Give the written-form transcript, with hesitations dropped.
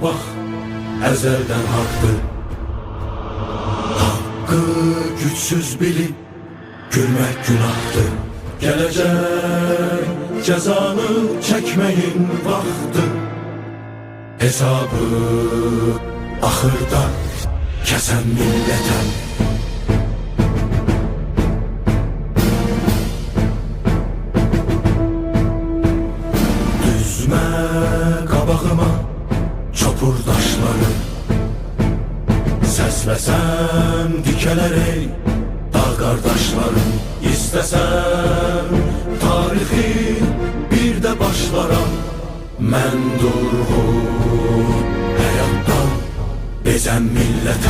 bax, əzəldən haqdır. Haqqı gücsüz bilib, gülmək günahdır. Gələcək cəzanı çəkməyin vaxtı. Hesabı axırda kəsən millətəm. Düzmə qabağıma çopur daşları, səsləsəm dikələr ey dağ qardaşlarım. İstəsəm tarixi bir də başlaram. Mən durğun həyatdan bezəm millətəm.